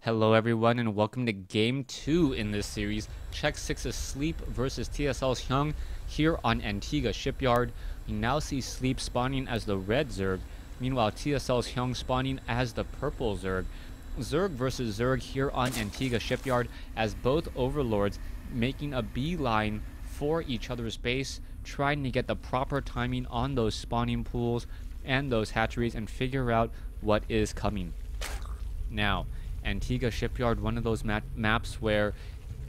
Hello everyone and welcome to game 2 in this series, xSix's Sleep versus TSL's Hyun here on Antigua Shipyard. We now see Sleep spawning as the red Zerg, meanwhile TSL's Hyun spawning as the purple Zerg. Zerg versus Zerg here on Antigua Shipyard as both overlords making a beeline for each other's base, trying to get the proper timing on those spawning pools and those hatcheries and figure out what is coming. Now, Antigua Shipyard, one of those maps where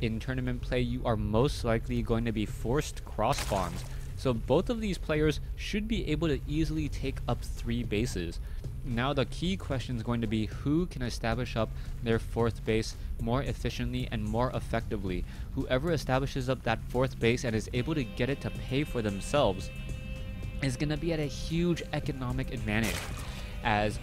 in tournament play you are most likely going to be forced cross spawns. So both of these players should be able to easily take up 3 bases. Now the key question is going to be who can establish up their 4th base more efficiently and more effectively. Whoever establishes up that 4th base and is able to get it to pay for themselves is going to be at a huge economic advantage, as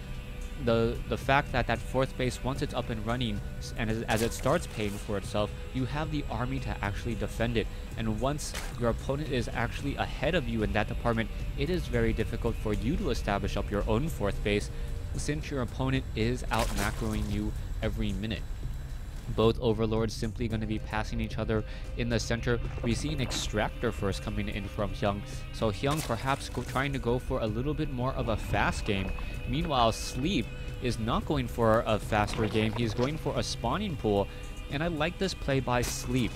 the fact that that 4th base, once it's up and running and as it starts paying for itself, you have the army to actually defend it. And once your opponent is actually ahead of you in that department, it is very difficult for you to establish up your own 4th base since your opponent is out macroing you every minute. Both overlords simply going to be passing each other in the center. We see an extractor first coming in from Hyun, so Hyun perhaps trying to go for a little bit more of a fast game. Meanwhile, Sleep is not going for a faster game, he's going for a spawning pool, and I like this play by Sleep.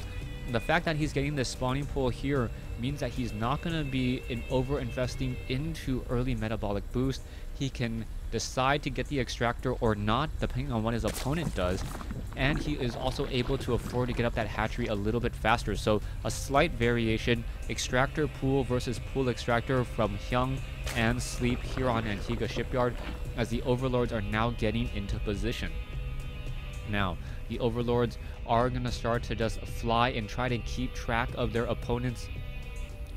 The fact that he's getting this spawning pool here means that he's not going to be over-investing into early metabolic boost. He can decide to get the extractor or not, depending on what his opponent does. And he is also able to afford to get up that hatchery a little bit faster. So a slight variation, extractor pool versus pool extractor from Hyun and Sleep here on Antigua Shipyard, as the overlords are now getting into position. Now, the overlords are going to start to just fly and try to keep track of their opponent's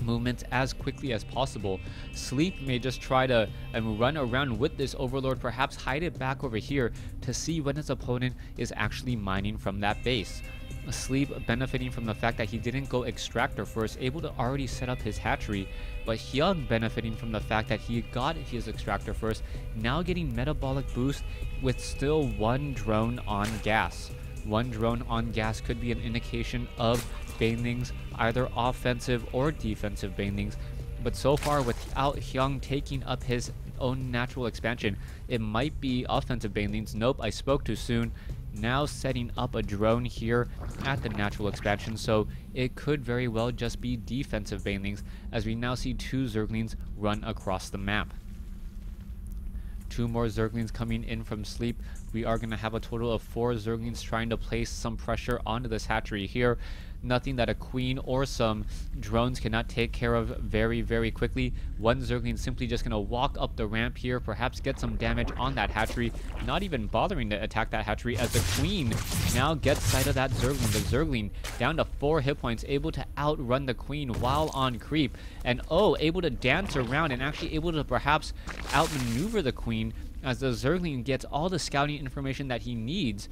movements as quickly as possible. Sleep may just try to run around with this overlord, perhaps hide it back over here to see when his opponent is actually mining from that base. Sleep benefiting from the fact that he didn't go extractor first, able to already set up his hatchery, but Hyun benefiting from the fact that he got his extractor first, now getting metabolic boost with still 1 drone on gas. 1 drone on gas could be an indication of banelings, either offensive or defensive banelings, but so far without Hyun taking up his own natural expansion, it might be offensive banelings. Nope, I spoke too soon. Now setting up a drone here at the natural expansion, so it could very well just be defensive banelings, as we now see 2 Zerglings run across the map. 2 more Zerglings coming in from Sleep. We are going to have a total of 4 Zerglings trying to place some pressure onto this hatchery here. Nothing that a queen or some drones cannot take care of very, very quickly. 1 Zergling simply just going to walk up the ramp here, perhaps get some damage on that hatchery, not even bothering to attack that hatchery, as the queen now gets sight of that Zergling. The Zergling down to 4 hit points, able to outrun the queen while on creep, and able to dance around and actually able to perhaps outmaneuver the queen, as the Zergling gets all the scouting information that he needs.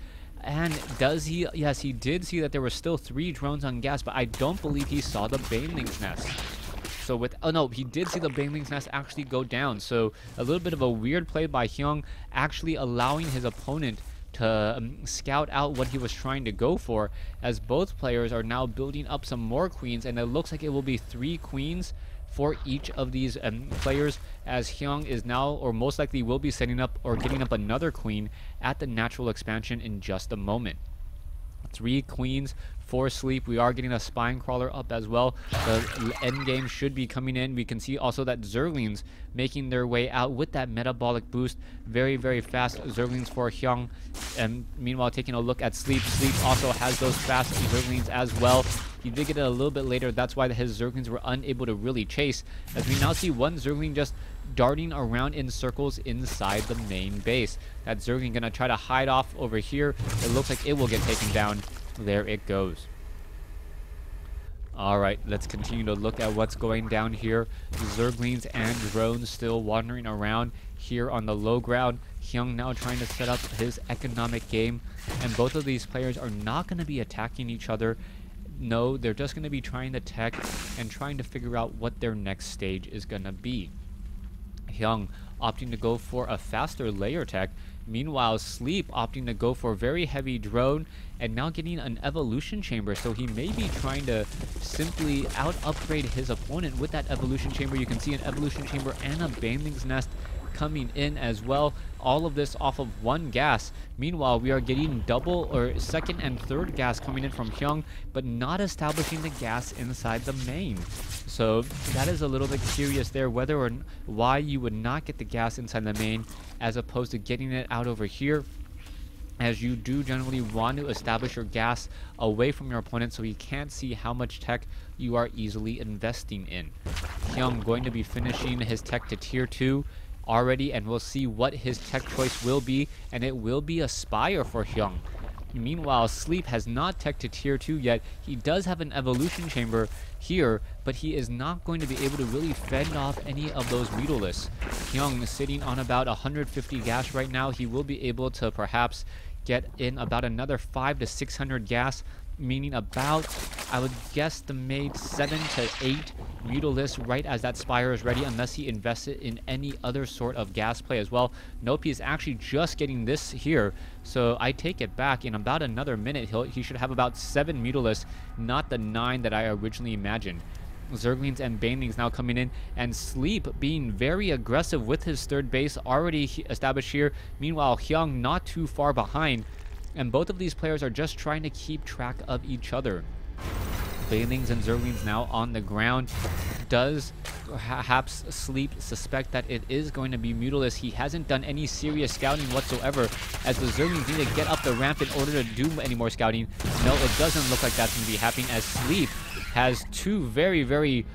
And does he? Yes, he did see that there were still 3 drones on gas, but I don't believe he saw the baneling's nest. So no, he did see the baneling's nest actually go down. So a little bit of a weird play by Hyun, actually allowing his opponent to scout out what he was trying to go for, as both players are now building up some more queens, and it looks like it will be 3 queens for each of these players, as Hyun is now, or most likely will be setting up or getting up another queen at the natural expansion in just a moment. 3 queens for Sleep. We are getting a spine crawler up as well. The end game should be coming in. We can see also that Zerglings making their way out with that metabolic boost. Very, very fast Zerglings for Hyun. And meanwhile, taking a look at Sleep. Sleep also has those fast Zerglings as well. He did get it a little bit later. That's why his Zerglings were unable to really chase, as we now see 1 Zergling just darting around in circles inside the main base. That Zergling gonna try to hide off over here. It looks like it will get taken down. There it goes. Alright, let's continue to look at what's going down here. Zerglings and drones still wandering around here on the low ground. Hyun now trying to set up his economic game, and both of these players are not going to be attacking each other. No, they're just going to be trying to tech and trying to figure out what their next stage is going to be. Hyun opting to go for a faster layer tech. Meanwhile, Sleep opting to go for very heavy drone and now getting an evolution chamber. So he may be trying to simply out-upgrade his opponent with that evolution chamber. You can see an evolution chamber and a Baneling's Nest coming in as well. All of this off of one gas. Meanwhile, we are getting double or second and third gas coming in from Hyun, but not establishing the gas inside the main. So that is a little bit curious there, whether or why you would not get the gas inside the main as opposed to getting it out over here, as you do generally want to establish your gas away from your opponent so he can't see how much tech you are easily investing in. Hyun going to be finishing his tech to tier 2 already, and we'll see what his tech choice will be, and it will be a Spire for Hyun. Meanwhile, Sleep has not tech to tier 2 yet. He does have an evolution chamber here, but he is not going to be able to really fend off any of those Mutalisks. Hyun is sitting on about 150 gas right now. He will be able to perhaps get in about another 500 to 600 gas, meaning about, I would guesstimate 7 to 8 Mutalisks right as that Spire is ready, unless he invests it in any other sort of gas play as well. Nope, he's actually just getting this here, so I take it back. In about another minute, he should have about 7 Mutalisks, not the 9 that I originally imagined. Zerglings and Banelings now coming in, and Sleep being very aggressive with his third base already established here. Meanwhile, Hyun not too far behind, and both of these players are just trying to keep track of each other. Banelings and Zerglings now on the ground. Does perhaps Sleep suspect that it is going to be Mutalisk? He hasn't done any serious scouting whatsoever, as the Zerglings need to get up the ramp in order to do any more scouting. No, it doesn't look like that's going to be happening, as Sleep has two very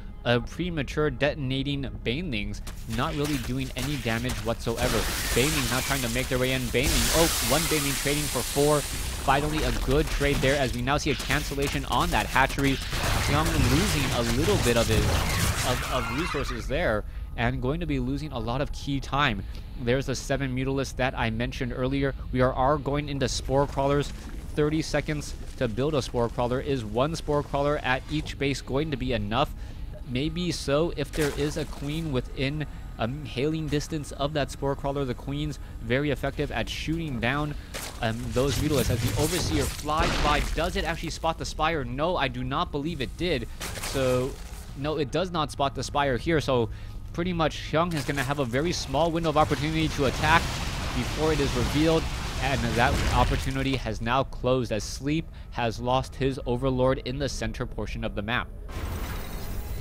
premature detonating Banelings, not really doing any damage whatsoever. Banelings now trying to make their way in. One Baneling trading for 4. Finally a good trade there, as we now see a cancellation on that hatchery. Hyun losing a little bit of his resources there, and going to be losing a lot of key time. There's the 7 Mutalisks that I mentioned earlier. We are going into Spore Crawlers. 30 seconds to build a Spore Crawler. Is one Spore Crawler at each base going to be enough? Maybe so, if there is a queen within hailing distance of that Spore Crawler. The queen's very effective at shooting down those Mutalisks. As the Overseer flies by, does it actually spot the Spire? No, I do not believe it did. So, no, it does not spot the Spire here. So, pretty much Hyun is going to have a very small window of opportunity to attack before it is revealed. And that opportunity has now closed, as Sleep has lost his Overlord in the center portion of the map.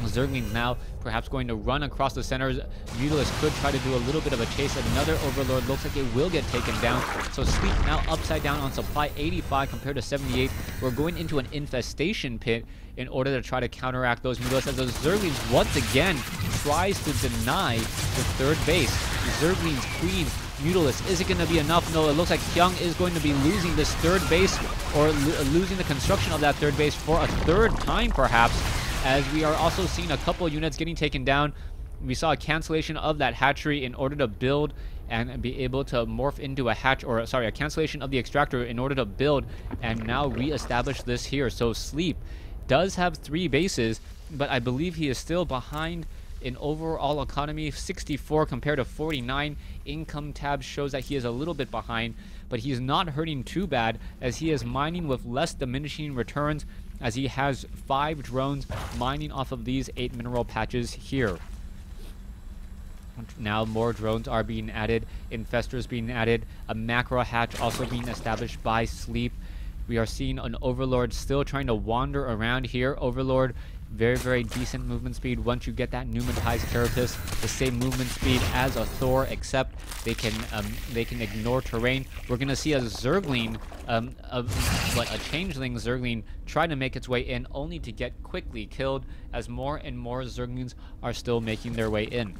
Zerglings now perhaps going to run across the center. Mutalisk could try to do a little bit of a chase. Another Overlord looks like it will get taken down. So Sleep now upside down on supply, 85 compared to 78. We're going into an infestation pit in order to try to counteract those Mutalisks, as those Zerglings once again tries to deny the third base. Zerglings, Queen, Mutalisk, is it going to be enough? No, it looks like Hyun is going to be losing this third base, or losing the construction of that third base for a third time perhaps, as we are also seeing a couple units getting taken down. We saw a cancellation of that hatchery in order to build and be able to morph into a a cancellation of the extractor in order to build and now re-establish this here. So Sleep does have 3 bases, but I believe he is still behind in overall economy, 64 compared to 49. Income tab shows that he is a little bit behind, but he's not hurting too bad, as he is mining with less diminishing returns, as he has 5 drones mining off of these 8 mineral patches here. Now more drones are being added, Infestors being added, a macro hatch also being established by Sleep. We are seeing an Overlord still trying to wander around here. Overlord, very decent movement speed. Once you get that pneumatized carapace, the same movement speed as a Thor, except they can ignore terrain. We're gonna see a Zergling, a changeling Zergling, try to make its way in, only to get quickly killed, as more and more Zerglings are still making their way in.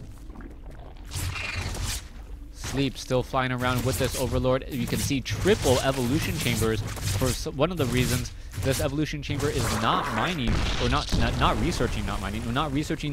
Sleep still flying around with this Overlord. You can see triple evolution chambers. For one of the reasons this evolution chamber is not mining, or not researching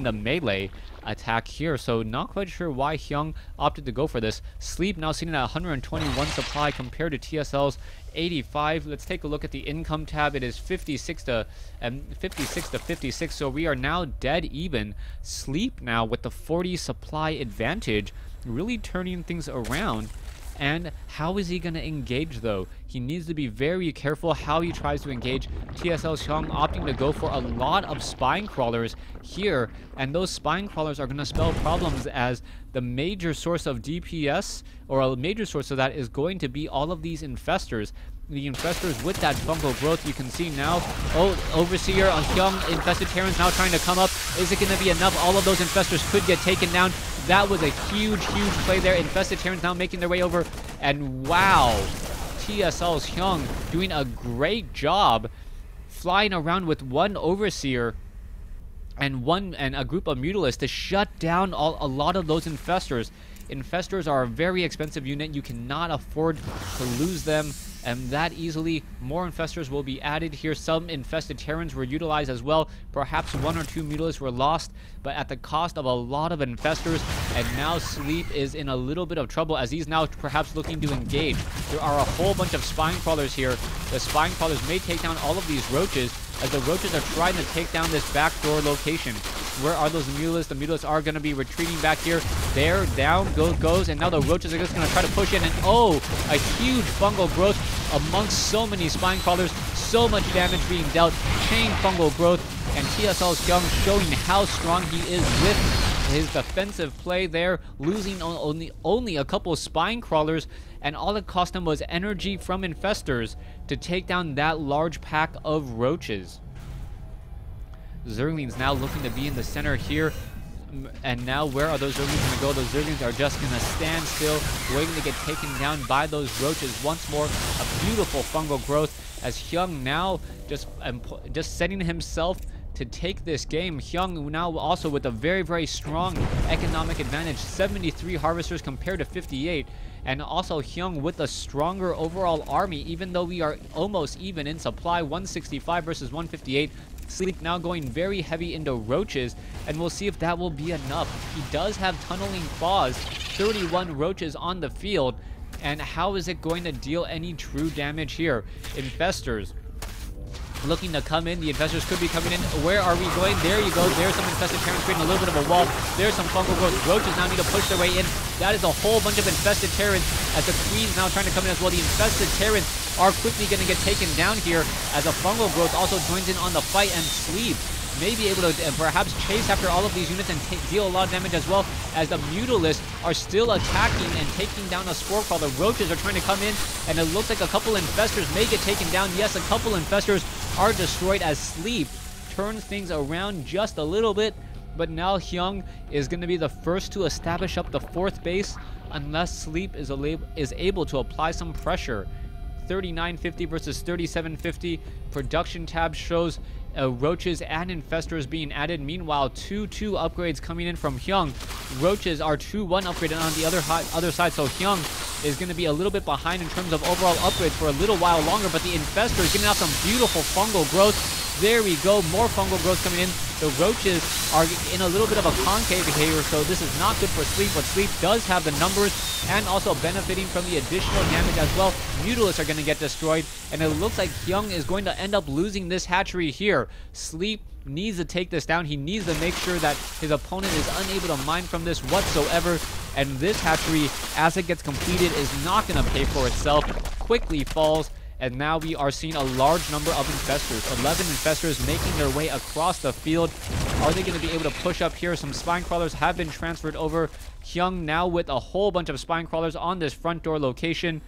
the melee attack here. So not quite sure why Hyun opted to go for this. Sleep now sitting at 121 supply compared to TSL's 85. Let's take a look at the income tab. It is 56 to 56. So we are now dead even. Sleep now with the 40 supply advantage really turning things around. And how is he going to engage, though? He needs to be very careful how he tries to engage. TSL's Hyun opting to go for a lot of spine crawlers here, and those spine crawlers are going to spell problems, as the major source of DPS, or a major source of that, is going to be all of these infestors. The infestors with that fungal growth, you can see now. Oh, Overseer on Hyun, infested Terrans now trying to come up. Is it going to be enough? All of those infestors could get taken down. That was a huge, huge play there. Infested Terrans now making their way over. And wow, TSL's Hyun doing a great job flying around with one Overseer and a group of Mutalists to shut down a lot of those infestors. Infestors are a very expensive unit. You cannot afford to lose them that easily. More infestors will be added here. Some infested Terrans were utilized as well. Perhaps 1 or 2 Mutalists were lost, but at the cost of a lot of infestors. And now Sleep is in a little bit of trouble, as he's now perhaps looking to engage. There are a whole bunch of spine crawlers here. The spine crawlers may take down all of these roaches, as the roaches are trying to take down this backdoor location. Where are those Mutalists? The Mutalists are going to be retreating back here. There, down goes, and now the roaches are just going to try to push in, and oh, a huge fungal growth amongst so many spine crawlers. So much damage being dealt. Chain fungal growth, and TSL's Hyun showing how strong he is with his defensive play there, losing only a couple of spine crawlers, and all it cost him was energy from infestors to take down that large pack of roaches. Zerglings now looking to be in the center here. And now where are those Zerglings going to go? Those Zerglings are just going to stand still, waiting to get taken down by those roaches. Once more, a beautiful fungal growth, as Hyun now just setting himself to take this game. Hyun now also with a very, very strong economic advantage. 73 harvesters compared to 58. And also Hyun with a stronger overall army, even though we are almost even in supply. 165 versus 158. Sleep now going very heavy into roaches, and we'll see if that will be enough. He does have tunneling claws, 31 roaches on the field, and how is it going to deal any true damage here? Infestors looking to come in. The infestors could be coming in. Where are we going? There you go. There's some infested Terrans creating a little bit of a wall. There's some fungal growth. Roaches now need to push their way in. That is a whole bunch of infested Terrans, as the Queen's now trying to come in as well. The infested Terrans are quickly going to get taken down here, as a fungal growth also joins in on the fight, and Sleep may be able to perhaps chase after all of these units and deal a lot of damage, as well as the Mutalists are still attacking and taking down a spore crawl. The roaches are trying to come in, and it looks like a couple infestors may get taken down. Yes, a couple infestors are destroyed, as Sleep turns things around just a little bit. But now Hyun is going to be the first to establish up the 4th base, unless Sleep is able to apply some pressure. 3950 versus 3750. Production tab shows roaches and infestors being added. Meanwhile, 2-2 upgrades coming in from Hyun. Roaches are 2-1 upgraded on the other side, so Hyun is going to be a little bit behind in terms of overall upgrades for a little while longer, but the infestor is getting out some beautiful fungal growth. There we go, more fungal growth coming in. The roaches are in a little bit of a concave here, so this is not good for Sleep, but Sleep does have the numbers and also benefiting from the additional damage as well. Mutalists are going to get destroyed, and it looks like Hyun is going to end up losing this hatchery here. Sleep needs to take this down. He needs to make sure that his opponent is unable to mine from this whatsoever, and this hatchery, as it gets completed, is not going to pay for itself. Quickly falls. And now we are seeing a large number of infestors. 11 infestors making their way across the field. Are they going to be able to push up here? Some spine crawlers have been transferred over. Hyun now with a whole bunch of spine crawlers on this front door location,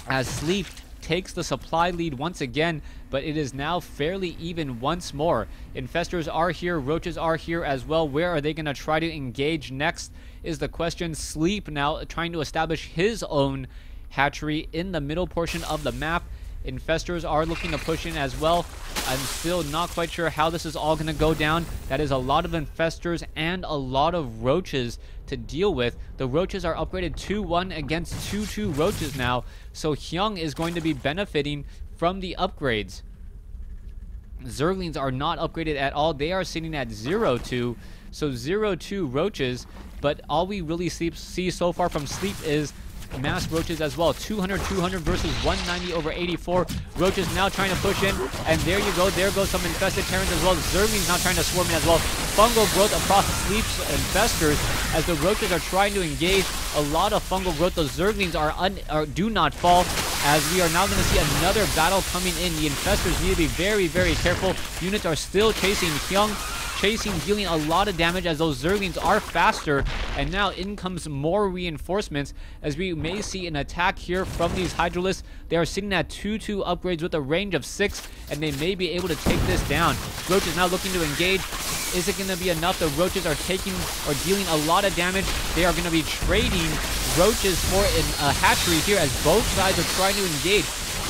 as Sleep takes the supply lead once again, but it is now fairly even once more. Infestors are here, roaches are here as well. Where are they going to try to engage next is the question. Sleep now trying to establish his own hatchery in the middle portion of the map. Infestors are looking to push in as well. I'm still not quite sure how this is all going to go down. That is a lot of infestors and a lot of roaches to deal with. The roaches are upgraded 2-1 against 2-2 roaches now, so Hyun is going to be benefiting from the upgrades. Zerglings are not upgraded at all. They are sitting at 0-2, so 0-2 roaches, but all we really see so far from Sleep is mass roaches as well. 200 versus 190 over 84. Roaches now trying to push in, and there you go. There goes some infested Terrans as well. Zerglings now trying to swarm in as well. Fungal growth across Sleep's infestors as the roaches are trying to engage. A lot of fungal growth. Those Zerglings do not fall, as we are now going to see another battle coming in. The infestors need to be very, very careful. Units are still chasing Hyun. Dealing a lot of damage as those Zerglings are faster, and now in comes more reinforcements as we may see an attack here from these Hydralisks. They are sitting at 2-2 upgrades with a range of 6, and they may be able to take this down. Roaches now looking to engage. Is it going to be enough? The Roaches are dealing a lot of damage. They are going to be trading Roaches for a hatchery here as both sides are trying to engage.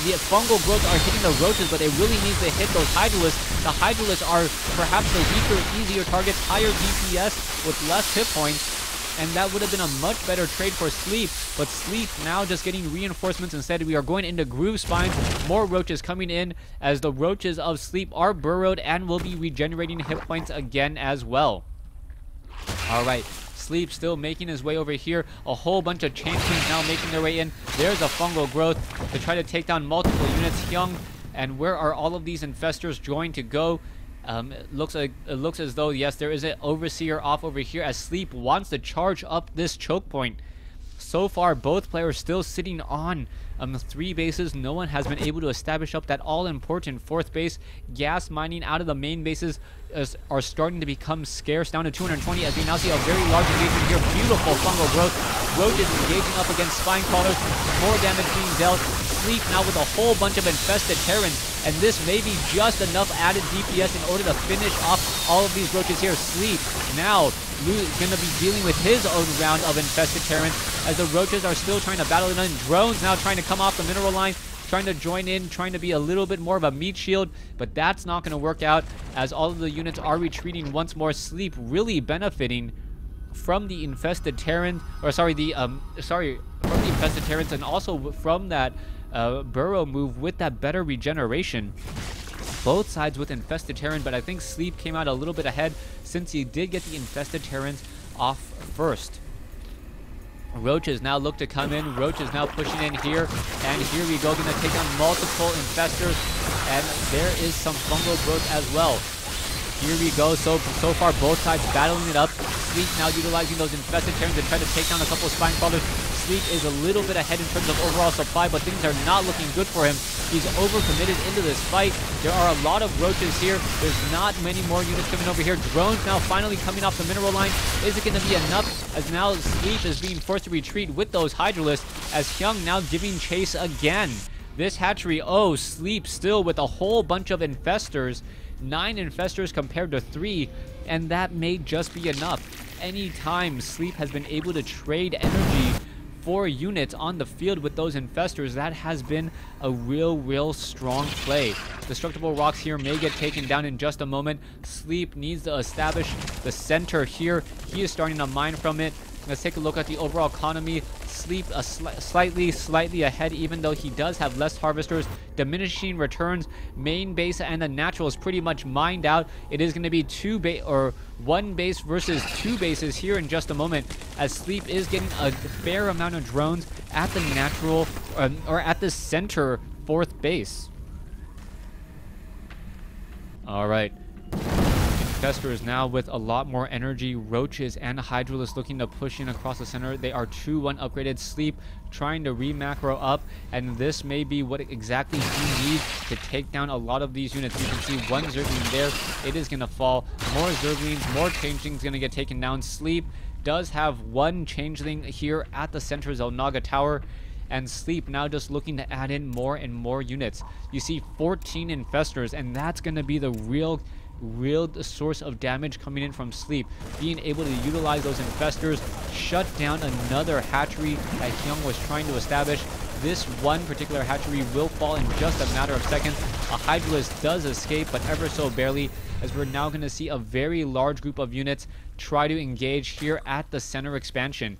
The fungal growth are hitting the Roaches, but it really needs to hit those Hydralisks. The Hydralisks are perhaps the weaker, easier targets, higher DPS with less hit points, and that would have been a much better trade for Sleep. But Sleep now just getting reinforcements instead. We are going into Groove Spines. More Roaches coming in as the Roaches of Sleep are burrowed and will be regenerating hit points again as well. Alright. Sleep still making his way over here. A whole bunch of Changelings now making their way in. There's a fungal growth to try to take down multiple units. Hyun, and where are all of these infestors going to go? It looks as though, yes, there is an Overseer off over here as Sleep wants to charge up this choke point. So far, both players still sitting on 3 bases. No one has been able to establish up that all-important 4th base. Gas mining out of the main bases are starting to become scarce, down to 220 as we now see a very large engagement here. Beautiful fungal growth. Roaches engaging up against spine crawlers. More damage being dealt. Sleep now with a whole bunch of infested Terrans, and this may be just enough added DPS in order to finish off all of these Roaches here. Sleep now going to be dealing with his own round of infested Terrans as the Roaches are still trying to battle it in. Drones now trying to come off the mineral line, trying to join in, trying to be a little bit more of a meat shield, but that's not going to work out as all of the units are retreating once more. Sleep really benefiting from the infested Terrans, or from the infested Terrans, and also from that burrow move with that better regeneration. Both sides with infested Terran, but I think Sleep came out a little bit ahead since he did get the infested Terrans off first. Roaches now look to come in. Roaches now pushing in here, and here we go, going to take on multiple infestors, and there is some fungal growth as well. Here we go. So far, both sides battling it up. Sleep now utilizing those infested Terrans to try to take down a couple of spine crawlers. Sleep is a little bit ahead in terms of overall supply, but things are not looking good for him. He's overcommitted into this fight. There are a lot of Roaches here. There's not many more units coming over here. Drones now finally coming off the mineral line. Is it going to be enough? As now Sleep is being forced to retreat with those Hydralisks, as Hyun now giving chase again. This hatchery, oh, Sleep still with a whole bunch of infestors. 9 infestors compared to 3, and that may just be enough. Anytime Sleep has been able to trade energy for units on the field with those infestors, that has been a real strong play. Destructible rocks here may get taken down in just a moment. Sleep needs to establish the center here. He is starting to mine from it. Let's take a look at the overall economy. Sleep slightly ahead, even though he does have less harvesters. Diminishing returns. Main base and the natural is pretty much mined out. It is going to be 1 base versus 2 bases here in just a moment, as Sleep is getting a fair amount of drones at the natural or at the center 4th base. All right. Infestor is now with a lot more energy. Roaches and Hydralisks looking to push in across the center. They are 2-1 upgraded. Sleep trying to re-macro up, and this may be what exactly he needs to take down a lot of these units. You can see 1 Zergling there. It is going to fall. More Zerglings, more Changelings going to get taken down. Sleep does have 1 Changeling here at the center Zelnaga Tower, and Sleep now just looking to add in more and more units. You see 14 Infestors, and that's going to be the real source of damage coming in from Sleep. Being able to utilize those infestors, shut down another hatchery that Hyun was trying to establish. This one particular hatchery will fall in just a matter of seconds. A Hydralisk does escape, but ever so barely, as we're now going to see a very large group of units try to engage here at the center expansion.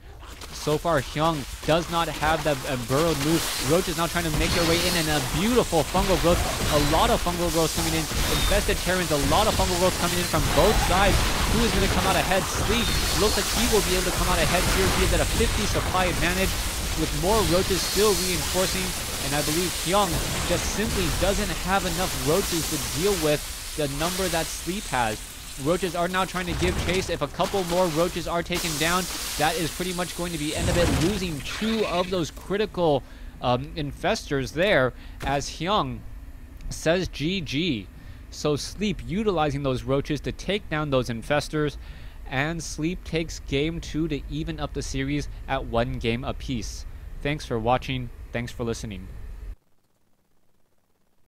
So far, Hyun does not have that burrowed move. Roach is now trying to make their way in, and a beautiful fungal growth. A lot of fungal growth coming in. Infested Terrans, a lot of fungal growth coming in from both sides. Who is going to come out ahead? Sleep looks like he will be able to come out ahead here. He is at a 50 supply advantage. with more roaches still reinforcing, and I believe Hyun just simply doesn't have enough roaches to deal with the number that Sleep has. Roaches are now trying to give chase. If a couple more roaches are taken down, that is pretty much going to be end of it, losing 2 of those critical infestors there, as Hyun says GG. So Sleep utilizing those roaches to take down those infestors, and Sleep takes game 2 to even up the series at 1 game apiece. Thanks for watching. Thanks for listening.